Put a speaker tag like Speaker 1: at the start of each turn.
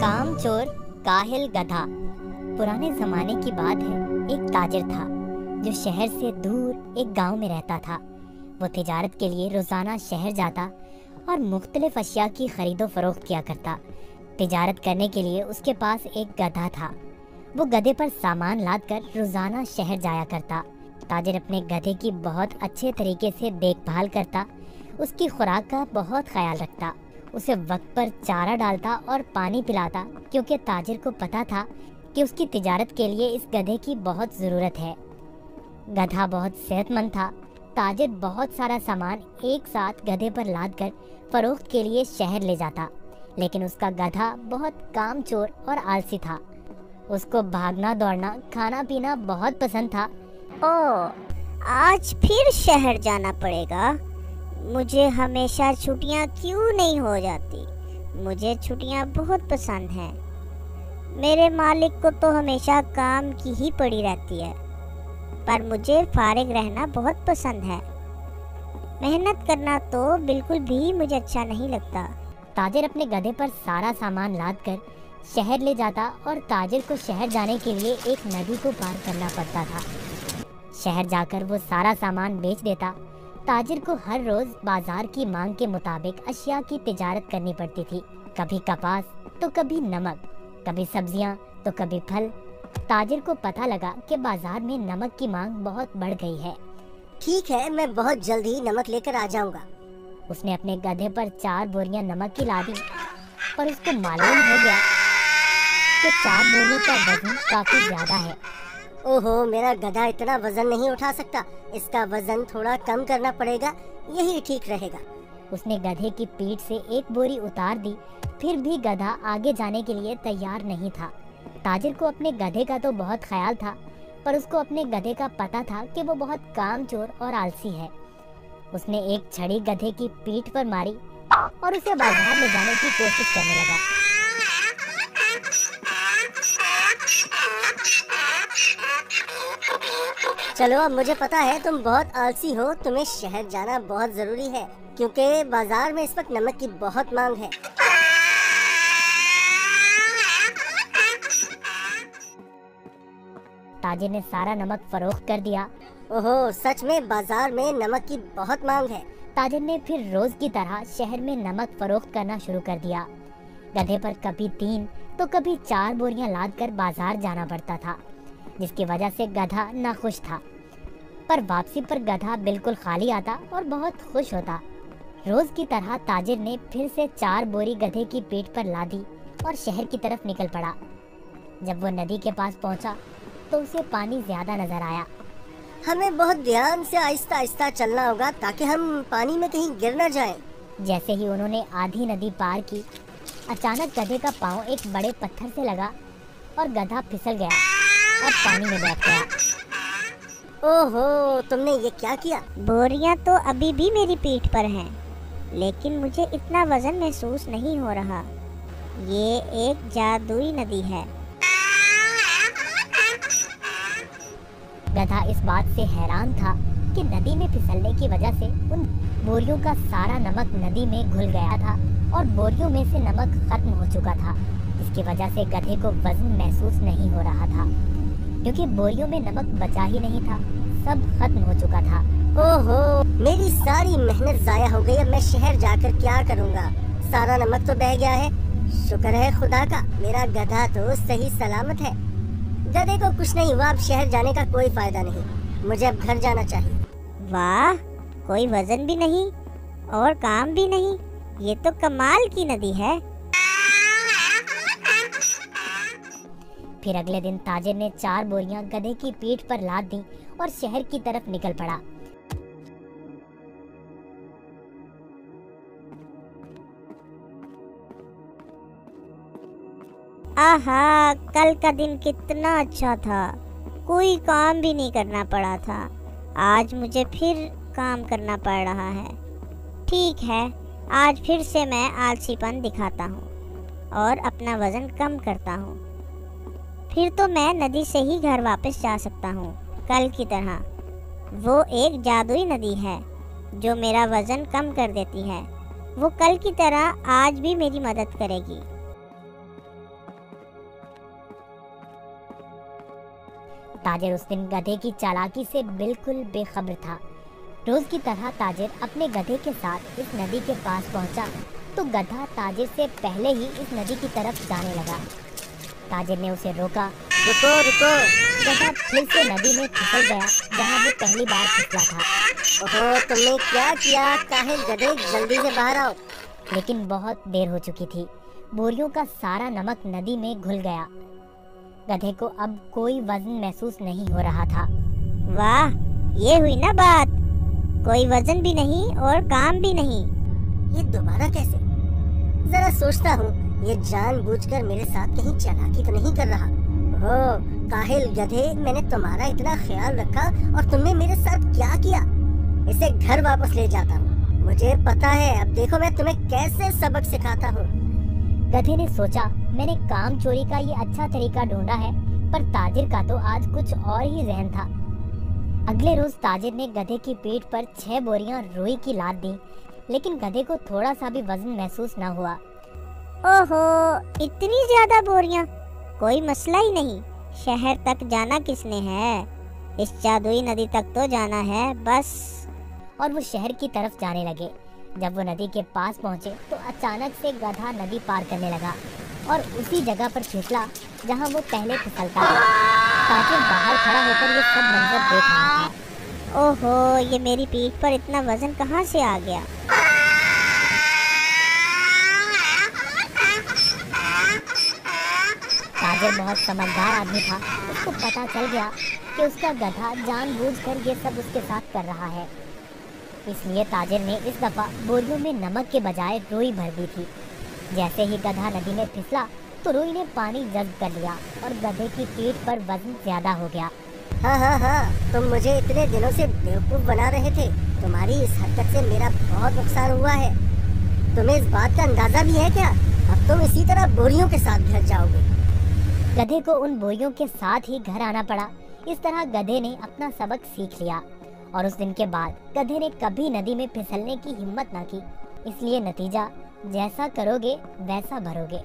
Speaker 1: कामचोर काहिल गधा। पुराने जमाने की बात है। एक ताजिर था जो शहर से दूर एक गांव में रहता था। वो तिजारत के लिए रोजाना शहर जाता और मुख्तलिफ अशिया की खरीदो फरोख्त किया करता। तिजारत करने के लिए उसके पास एक गधा था। वो गधे पर सामान लाद कर रोजाना शहर जाया करता। ताजिर अपने गधे की बहुत अच्छे तरीके से देखभाल करता, उसकी खुराक का बहुत ख्याल रखता, उसे वक्त पर चारा डालता और पानी पिलाता, क्योंकि ताजिर को पता था कि उसकी तिजारत के लिए इस गधे की बहुत ज़रूरत है। गधा बहुत सेहतमंद था। ताजिर बहुत सारा सामान एक साथ गधे पर लाद कर फरोख्त के लिए शहर ले जाता, लेकिन उसका गधा बहुत कामचोर और आलसी था। उसको भागना दौड़ना खाना पीना बहुत पसंद था।
Speaker 2: ओह, आज फिर शहर जाना पड़ेगा। मुझे हमेशा छुट्टियां क्यों नहीं हो जाती? मुझे छुट्टियां बहुत पसंद हैं। मेरे मालिक को तो हमेशा काम की ही पड़ी रहती है, पर मुझे फारिग रहना बहुत पसंद है। मेहनत करना तो बिल्कुल भी मुझे अच्छा नहीं लगता।
Speaker 1: ताजिर अपने गधे पर सारा सामान लाद कर शहर ले जाता और ताजिर को शहर जाने के लिए एक नदी को पार करना पड़ता था। शहर जाकर वो सारा सामान बेच देता। ताजिर को हर रोज बाजार की मांग के मुताबिक अशिया की तिजारत करनी पड़ती थी। कभी कपास तो कभी नमक, कभी सब्जियां तो कभी फल। ताजिर को पता लगा कि बाजार में नमक की मांग बहुत बढ़ गई है।
Speaker 3: ठीक है, मैं बहुत जल्द ही नमक लेकर आ जाऊंगा।
Speaker 1: उसने अपने गधे पर 4 बोरियां नमक की ला दी, पर उसको मालूम हो गया कि 4 बोरियों का वजन काफी ज्यादा है।
Speaker 3: ओहो, मेरा गधा इतना वजन नहीं उठा सकता। इसका वजन थोड़ा कम करना पड़ेगा, यही ठीक रहेगा।
Speaker 1: उसने गधे की पीठ से एक बोरी उतार दी, फिर भी गधा आगे जाने के लिए तैयार नहीं था। ताजिर को अपने गधे का तो बहुत ख्याल था, पर उसको अपने गधे का पता था कि वो बहुत कामचोर और आलसी है। उसने एक छड़ी गधे की पीठ पर मारी और उसे बाजार ले जाने की कोशिश करने लगा।
Speaker 3: चलो, अब मुझे पता है तुम बहुत आलसी हो। तुम्हें शहर जाना बहुत जरूरी है, क्योंकि बाजार में इस वक्त नमक की बहुत मांग है।
Speaker 1: ताजिर ने सारा नमक फरोख्त कर दिया।
Speaker 3: ओहो, सच में बाजार में नमक की बहुत मांग है।
Speaker 1: ताजिर ने फिर रोज की तरह शहर में नमक फरोख्त करना शुरू कर दिया। गधे पर कभी 3 तो कभी 4 बोरियां लाद कर बाजार जाना पड़ता था, जिसकी वजह से गधा नाखुश था। पर वापसी पर गधा बिल्कुल खाली आता और बहुत खुश होता। रोज की तरह ताजिर ने फिर से 4 बोरी गधे की पीठ पर लादी और शहर की तरफ निकल पड़ा। जब वो नदी के पास पहुंचा तो उसे पानी ज्यादा नजर आया।
Speaker 3: हमें बहुत ध्यान से आहिस्ता आहिस्ता चलना होगा, ताकि हम पानी में कहीं गिर न जाएं।
Speaker 1: जैसे ही उन्होंने आधी नदी पार की, अचानक गधे का पाँव एक बड़े पत्थर से लगा और गधा फिसल गया और पानी में बैठ गया।
Speaker 3: ओहो, तुमने ये क्या किया?
Speaker 2: बोरियां तो अभी भी मेरी पीठ पर हैं, लेकिन मुझे इतना वजन महसूस नहीं हो रहा। ये एक जादुई नदी है।
Speaker 1: गधा इस बात से हैरान था कि नदी में फिसलने की वजह से उन बोरियों का सारा नमक नदी में घुल गया था और बोरियों में से नमक खत्म हो चुका था। इसकी वजह से गधे को वजन महसूस नहीं हो रहा था, क्योंकि बोरियों में नमक बचा ही नहीं था, सब खत्म हो चुका था।
Speaker 3: ओहो, मेरी सारी मेहनत जाया हो गई। अब मैं शहर जाकर क्या करूँगा? सारा नमक तो बह गया है। शुक्र है खुदा का, मेरा गधा तो सही सलामत है। गधे को कुछ नहीं हुआ। अब शहर जाने का कोई फायदा नहीं, मुझे अब घर जाना चाहिए।
Speaker 2: वाह, कोई वजन भी नहीं और काम भी नहीं। ये तो कमाल की नदी है।
Speaker 1: फिर अगले दिन ताजिर ने 4 बोरियां गधे की पीठ पर लाद दी और शहर की तरफ निकल पड़ा।
Speaker 2: आहा, कल का दिन कितना अच्छा था। कोई काम भी नहीं करना पड़ा था। आज मुझे फिर काम करना पड़ रहा है। ठीक है, आज फिर से मैं आलसीपन दिखाता हूँ और अपना वजन कम करता हूँ। फिर तो मैं नदी से ही घर वापस जा सकता हूँ कल की तरह। वो एक जादुई नदी है जो मेरा वजन कम कर देती है। वो कल की तरह आज भी मेरी मदद करेगी।
Speaker 1: ताजिर उस दिन गधे की चालाकी से बिल्कुल बेखबर था। रोज की तरह ताजिर अपने गधे के साथ इस नदी के पास पहुंचा तो गधा ताजिर से पहले ही इस नदी की तरफ जाने लगा। ताजिर ने उसे रोका।
Speaker 3: रुको रुको।
Speaker 1: गधा फिर से नदी में फिसल गया जहाँ वो पहली बार फिसला था।
Speaker 3: ओहो, तुमने क्या किया? काहिल गधे, जल्दी से बाहर आओ।
Speaker 1: लेकिन बहुत देर हो चुकी थी। बोरियों का सारा नमक नदी में घुल गया। गधे को अब कोई वजन महसूस नहीं हो रहा था।
Speaker 2: वाह, ये हुई ना बात। कोई वजन भी नहीं और काम भी नहीं।
Speaker 3: ये दोबारा कैसे? जरा सोचता हूँ, ये जानबूझकर मेरे साथ कहीं चालाकी तो नहीं कर रहा। ओह काहिल गधे, मैंने तुम्हारा इतना ख्याल रखा और तुमने मेरे साथ क्या किया? इसे घर वापस ले जाता हूँ। मुझे पता है, अब देखो मैं तुम्हें कैसे सबक सिखाता हूँ।
Speaker 1: गधे ने सोचा, मैंने काम चोरी का ये अच्छा तरीका ढूंढा है, पर ताजिर का तो आज कुछ और ही जहन था। अगले रोज ताजिर ने गधे की पीठ पर 6 बोरियां रुई की लाद दी, लेकिन गधे को थोड़ा सा भी वजन महसूस न हुआ।
Speaker 2: ओहो, इतनी ज्यादा बोरियां? कोई मसला ही नहीं। शहर तक जाना किसने है? इस जादुई नदी तक तो जाना है बस।
Speaker 1: और वो शहर की तरफ जाने लगे। जब वो नदी के पास पहुंचे तो अचानक से गधा नदी पार करने लगा और उसी जगह पर फिसला जहां वो पहले फिसलता था। ताजिर बाहर खड़ा होकर ये सब मंजर देख रहा था।
Speaker 2: ओहो, ये मेरी पीठ पर इतना वजन कहाँ से आ गया?
Speaker 1: ताजिर बहुत समझदार आदमी था। उसको पता चल गया कि उसका गधा जानबूझकर ये सब उसके साथ कर रहा है। इसलिए ताजिर ने इस दफा बोरियों में नमक के बजाय रुई भर दी थी। जैसे ही गधा नदी में फिसला तो रुई ने पानी जब्त कर लिया और गधे की पीठ पर वजन ज्यादा हो गया।
Speaker 3: हाँ, तुम मुझे इतने दिनों से बेवकूफ बना रहे थे। तुम्हारी इस हरकत से मेरा बहुत नुकसान हुआ है। तुम्हें इस बात का अंदाजा भी है क्या? अब तुम इसी तरह बोरियों के साथ घर जाओगे।
Speaker 1: गधे को उन बोरियों के साथ ही घर आना पड़ा। इस तरह गधे ने अपना सबक सीख लिया और उस दिन के बाद गधे ने कभी नदी में फिसलने की हिम्मत ना की। इसलिए नतीजा, जैसा करोगे वैसा भरोगे।